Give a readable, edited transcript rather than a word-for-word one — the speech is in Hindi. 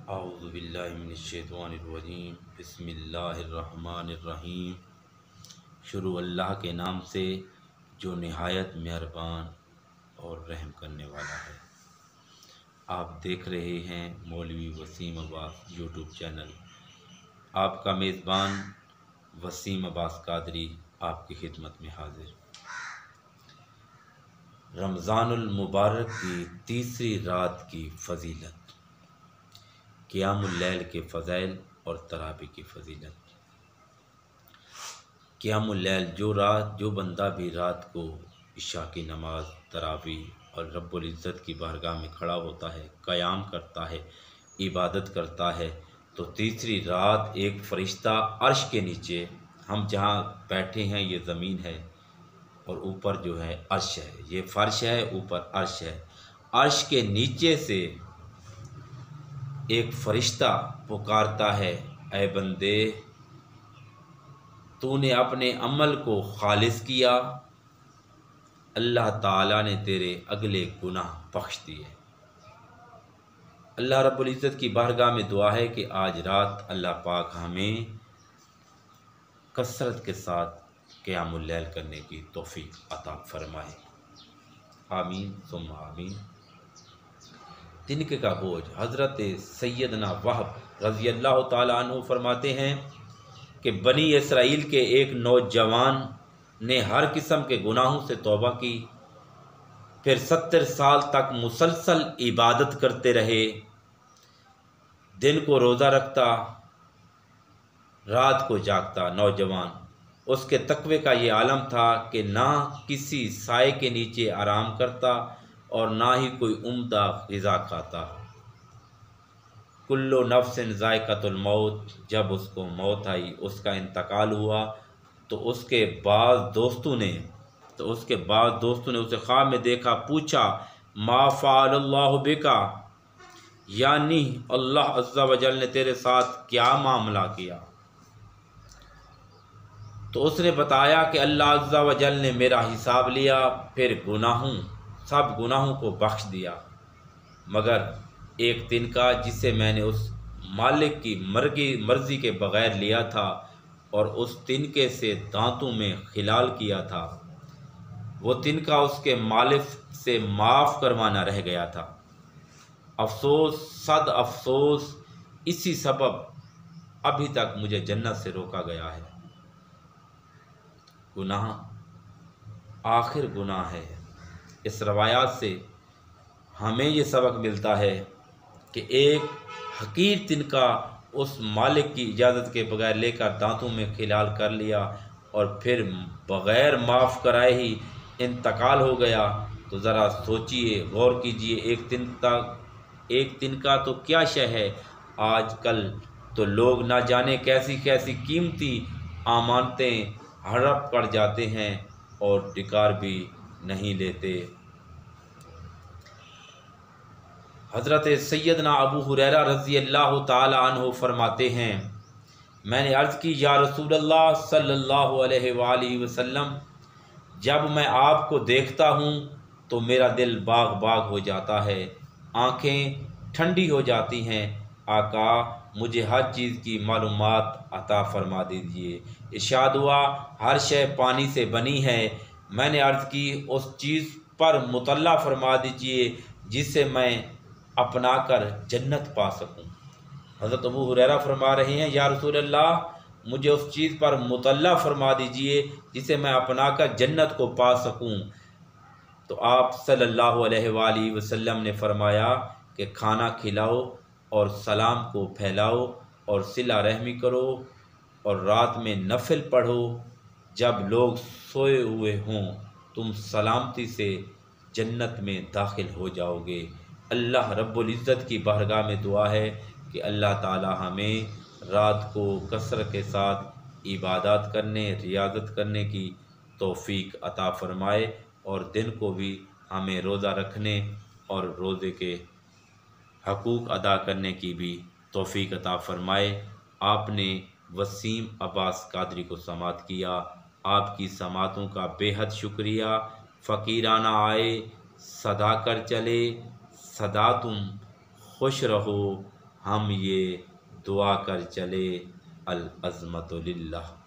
औज़ुबिल्लाहि मिनश्शैतानिर्रजीम बिस्मिल्लाहिर्रहमानिर्रहीम। शुरू अल्लाह के नाम से जो निहायत मेहरबान और रहम करने वाला है। आप देख रहे हैं मौलवी वसीम अब्बास यूट्यूब चैनल। आपका मेज़बान वसीम अब्बास कादरी आपकी खिदमत में हाजिर। रमज़ानुल मुबारक की तीसरी रात की फजीलत, क़ियामुल लैल के फ़ज़ाइल और तरावी की फजीलत। क़ियामुल लैल जो बंदा भी रात को इशा की नमाज, तरावी और रब्बुल इज़्ज़त की बारगाह में खड़ा होता है, क़याम करता है, इबादत करता है, तो तीसरी रात एक फ़रिश्ता अर्श के नीचे, हम जहाँ बैठे हैं ये ज़मीन है और ऊपर जो है अर्श है, ये फ़र्श है, ऊपर अर्श है। अर्श के नीचे से एक फ़रिश्ता पुकारता है, ऐ बंदे, तूने अपने अमल को खालिस किया, अल्लाह ताला ने तेरे अगले गुनाह बख्श दिए। अल्लाह रब्बुल इज़्ज़त की बारगाह में दुआ है कि आज रात अल्लाह पाक हमें कसरत के साथ क़ियामुल लैल करने की तौफ़ीक अता फ़रमाए। आमीन सुम्मा आमीन। तिनके का बोझ। हज़रत सैयदना वहब रज़ी अल्लाह ताला अन्हु फरमाते हैं कि बनी इसराइल के एक नौजवान ने हर किस्म के गुनाहों से तौबा की, फिर 70 साल तक मुसलसल इबादत करते रहे, दिन को रोज़ा रखता, रात को जागता। नौजवान, उसके तकवे का ये आलम था कि ना किसी साए के नीचे आराम करता और ना ही कोई उम्दा ग़िज़ा खाता। कुल्लु नफ्सिन ज़ायक़तुल मौत, जब उसको मौत आई, उसका इंतकाल हुआ, तो उसके बाद दोस्तों ने उसे ख्वाब में देखा, पूछा, मा फ़अलल्लाहु बिका, यानी अल्लाह अज़्ज़ा वजल ने तेरे साथ क्या मामला किया। तो उसने बताया कि अल्लाह अज़्ज़ा वजल ने मेरा हिसाब लिया, फिर सब गुनाहों को बख्श दिया, मगर एक तिनका जिसे मैंने उस मालिक की मर्ज़ी के बग़ैर लिया था और उस तिनके से दांतों में खिलाल किया था, वो तिनका उसके मालिक से माफ़ करवाना रह गया था। अफसोस, सद अफसोस, इसी सबब अभी तक मुझे जन्नत से रोका गया है। गुनाह आखिर गुनाह है। इस रवायात से हमें ये सबक मिलता है कि एक हकीर तिनका उस मालिक की इजाज़त के बगैर लेकर दांतों में खिलाल कर लिया और फिर बग़ैर माफ़ कराए ही इंतकाल हो गया। तो ज़रा सोचिए, गौर कीजिए, एक तिनका तो क्या शय है। आजकल तो लोग ना जाने कैसी कैसी कीमती अमानतें हड़प कर जाते हैं और डिकार भी नहीं लेते। हज़रत सैयदना अबू हुरैरा रज़ी अल्लाह ताला अन्हु फरमाते हैं, मैंने अर्ज़ की, या रसूलल्लाह सल्लल्लाहु अलैहि वसल्लम, जब मैं आपको देखता हूँ तो मेरा दिल बाग बाग हो जाता है, आँखें ठंडी हो जाती हैं। आका, मुझे हर चीज़ की मालूमात अता फरमा दीजिए। इरशाद हुआ, हर शय पानी से बनी है। मैंने अर्ज़ की, उस चीज़ पर मुतल्ला फरमा दीजिए जिसे मैं अपना कर जन्नत पा सकूं। हज़रत अबू हुरैरा फरमा रहे हैं, या रसूल अल्लाह, मुझे उस चीज़ पर मुतल्ला फरमा दीजिए जिसे मैं अपना कर जन्नत को पा सकूं। तो आप सल्लल्लाहु अलैहि वसल्लम ने फरमाया कि खाना खिलाओ और सलाम को फैलाओ और सिला रहमी करो और रात में नफिल पढ़ो। जब लोग सोए हुए हों तुम सलामती से जन्नत में दाखिल हो जाओगे। अल्लाह रब्बुल इज़्ज़त की बारगाह में दुआ है कि अल्लाह ताला हमें रात को कसरत के साथ इबादत करने, रियाज़त करने की तौफ़ीक अता फ़रमाए और दिन को भी हमें रोज़ा रखने और रोज़े के हकूक़ अदा करने की भी तौफ़ीक अता फ़रमाए। आपने वसीम अब्बास कादरी को समात किया, आपकी समातों का बेहद शुक्रिया। फ़कीराना आए, सदा कर चले, सदा तुम खुश रहो। हम ये दुआ कर चले अल अज़मतु लिल्लाह।